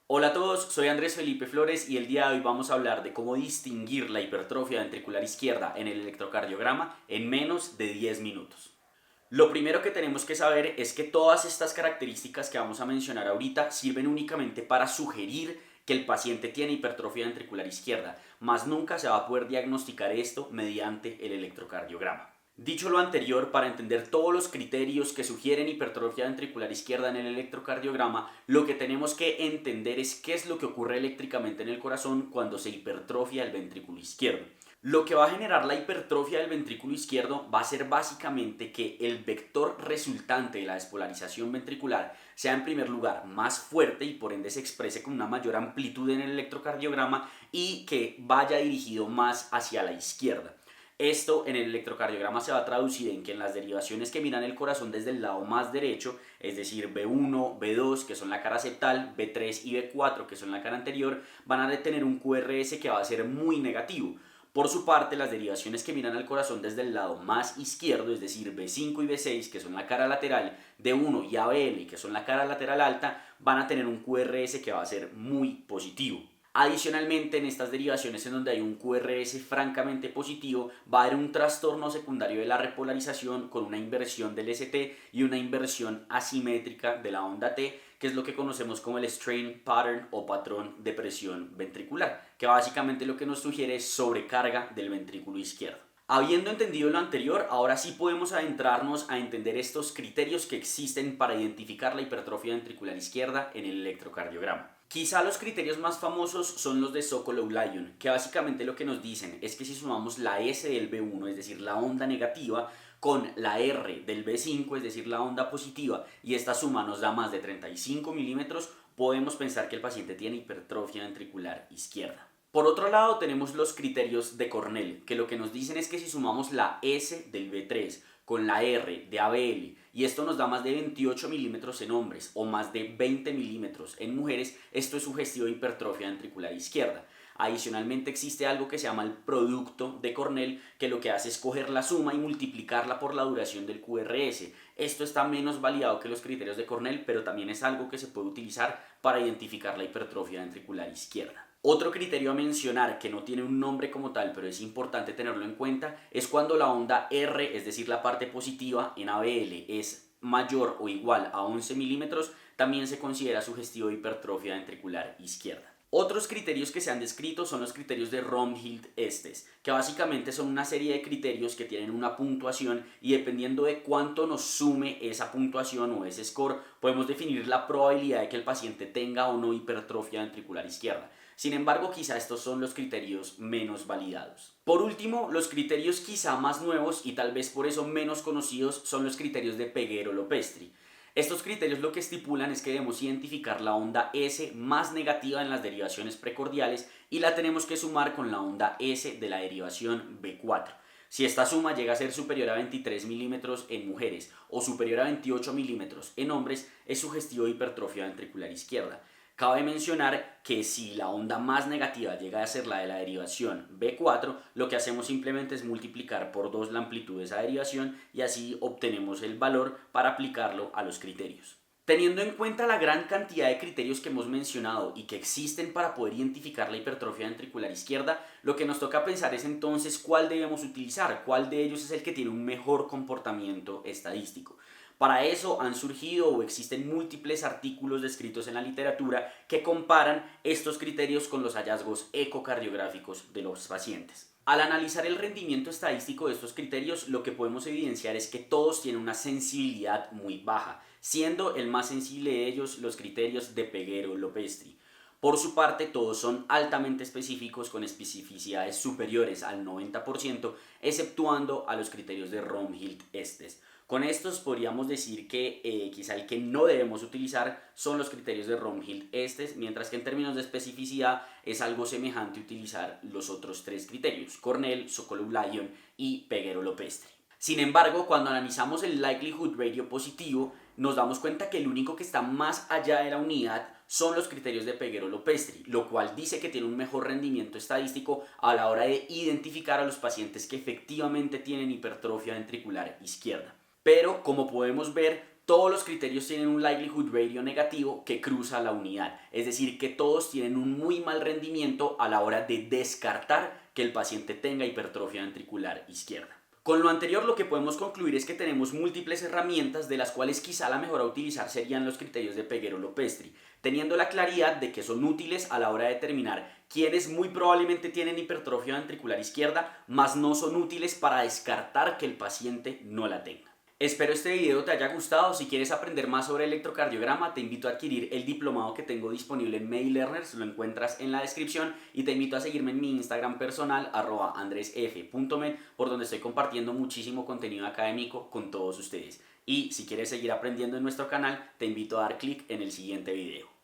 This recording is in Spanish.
Hola a todos, soy Andrés Felipe Flores y el día de hoy vamos a hablar de cómo distinguir la hipertrofia ventricular izquierda en el electrocardiograma en menos de 10 minutos. Lo primero que tenemos que saber es que todas estas características que vamos a mencionar ahorita sirven únicamente para sugerir que el paciente tiene hipertrofia ventricular izquierda, más nunca se va a poder diagnosticar esto mediante el electrocardiograma. Dicho lo anterior, para entender todos los criterios que sugieren hipertrofia ventricular izquierda en el electrocardiograma, lo que tenemos que entender es qué es lo que ocurre eléctricamente en el corazón cuando se hipertrofia el ventrículo izquierdo. Lo que va a generar la hipertrofia del ventrículo izquierdo va a ser básicamente que el vector resultante de la despolarización ventricular sea en primer lugar más fuerte y por ende se exprese con una mayor amplitud en el electrocardiograma y que vaya dirigido más hacia la izquierda. Esto en el electrocardiograma se va a traducir en que en las derivaciones que miran el corazón desde el lado más derecho, es decir, B1, B2, que son la cara septal, B3 y B4, que son la cara anterior, van a tener un QRS que va a ser muy negativo. Por su parte, las derivaciones que miran al corazón desde el lado más izquierdo, es decir, B5 y B6, que son la cara lateral, D1 y ABL, que son la cara lateral alta, van a tener un QRS que va a ser muy positivo. Adicionalmente, en estas derivaciones en donde hay un QRS francamente positivo, va a haber un trastorno secundario de la repolarización con una inversión del ST y una inversión asimétrica de la onda T, que es lo que conocemos como el strain pattern o patrón de presión ventricular, que básicamente lo que nos sugiere es sobrecarga del ventrículo izquierdo. Habiendo entendido lo anterior, ahora sí podemos adentrarnos a entender estos criterios que existen para identificar la hipertrofia ventricular izquierda en el electrocardiograma. Quizá los criterios más famosos son los de Sokolov-Lyon, que básicamente lo que nos dicen es que si sumamos la S del B1, es decir, la onda negativa, con la R del B5, es decir, la onda positiva, y esta suma nos da más de 35 milímetros, podemos pensar que el paciente tiene hipertrofia ventricular izquierda. Por otro lado, tenemos los criterios de Cornell, que lo que nos dicen es que si sumamos la S del B3 con la R de ABL y esto nos da más de 28 milímetros en hombres o más de 20 milímetros en mujeres, esto es sugestivo de hipertrofia ventricular izquierda. Adicionalmente existe algo que se llama el producto de Cornell, que lo que hace es coger la suma y multiplicarla por la duración del QRS. Esto está menos validado que los criterios de Cornell, pero también es algo que se puede utilizar para identificar la hipertrofia ventricular izquierda. Otro criterio a mencionar, que no tiene un nombre como tal, pero es importante tenerlo en cuenta, es cuando la onda R, es decir, la parte positiva en ABL, es mayor o igual a 11 milímetros, también se considera sugestivo de hipertrofia ventricular izquierda. Otros criterios que se han descrito son los criterios de Romhild-Estes, que básicamente son una serie de criterios que tienen una puntuación y dependiendo de cuánto nos sume esa puntuación o ese score, podemos definir la probabilidad de que el paciente tenga o no hipertrofia ventricular izquierda. Sin embargo, quizá estos son los criterios menos validados. Por último, los criterios quizá más nuevos y tal vez por eso menos conocidos son los criterios de Peguero-Lopestri. Estos criterios lo que estipulan es que debemos identificar la onda S más negativa en las derivaciones precordiales y la tenemos que sumar con la onda S de la derivación B4. Si esta suma llega a ser superior a 23 milímetros en mujeres o superior a 28 milímetros en hombres, es sugestivo de hipertrofia ventricular izquierda. Cabe mencionar que si la onda más negativa llega a ser la de la derivación B4, lo que hacemos simplemente es multiplicar por 2 la amplitud de esa derivación y así obtenemos el valor para aplicarlo a los criterios. Teniendo en cuenta la gran cantidad de criterios que hemos mencionado y que existen para poder identificar la hipertrofia ventricular izquierda, lo que nos toca pensar es entonces cuál debemos utilizar, cuál de ellos es el que tiene un mejor comportamiento estadístico. Para eso han surgido o existen múltiples artículos descritos en la literatura que comparan estos criterios con los hallazgos ecocardiográficos de los pacientes. Al analizar el rendimiento estadístico de estos criterios, lo que podemos evidenciar es que todos tienen una sensibilidad muy baja, siendo el más sensible de ellos los criterios de Peguero-Lopestri. Por su parte, todos son altamente específicos con especificidades superiores al 90%, exceptuando a los criterios de Romhild-Estes. Con estos podríamos decir que quizá el que no debemos utilizar son los criterios de Romhild-Estes, mientras que en términos de especificidad es algo semejante utilizar los otros tres criterios, Cornell, Sokolov-Lyon y Peguero-Lopestri. Sin embargo, cuando analizamos el likelihood radio positivo, nos damos cuenta que el único que está más allá de la unidad son los criterios de Peguero-Lopestri, lo cual dice que tiene un mejor rendimiento estadístico a la hora de identificar a los pacientes que efectivamente tienen hipertrofia ventricular izquierda. Pero como podemos ver, Todos los criterios tienen un likelihood ratio negativo que cruza la unidad, es decir, que todos tienen un muy mal rendimiento a la hora de descartar que el paciente tenga hipertrofia ventricular izquierda. Con lo anterior, lo que podemos concluir es que tenemos múltiples herramientas, de las cuales quizá la mejor a utilizar serían los criterios de Peguero-Lopestri, teniendo la claridad de que son útiles a la hora de determinar quiénes muy probablemente tienen hipertrofia ventricular izquierda, mas no son útiles para descartar que el paciente no la tenga. Espero este video te haya gustado. Si quieres aprender más sobre electrocardiograma, te invito a adquirir el diplomado que tengo disponible en MediLearners, lo encuentras en la descripción, y te invito a seguirme en mi Instagram personal @andresf.med, por donde estoy compartiendo muchísimo contenido académico con todos ustedes. Y si quieres seguir aprendiendo en nuestro canal, te invito a dar clic en el siguiente video.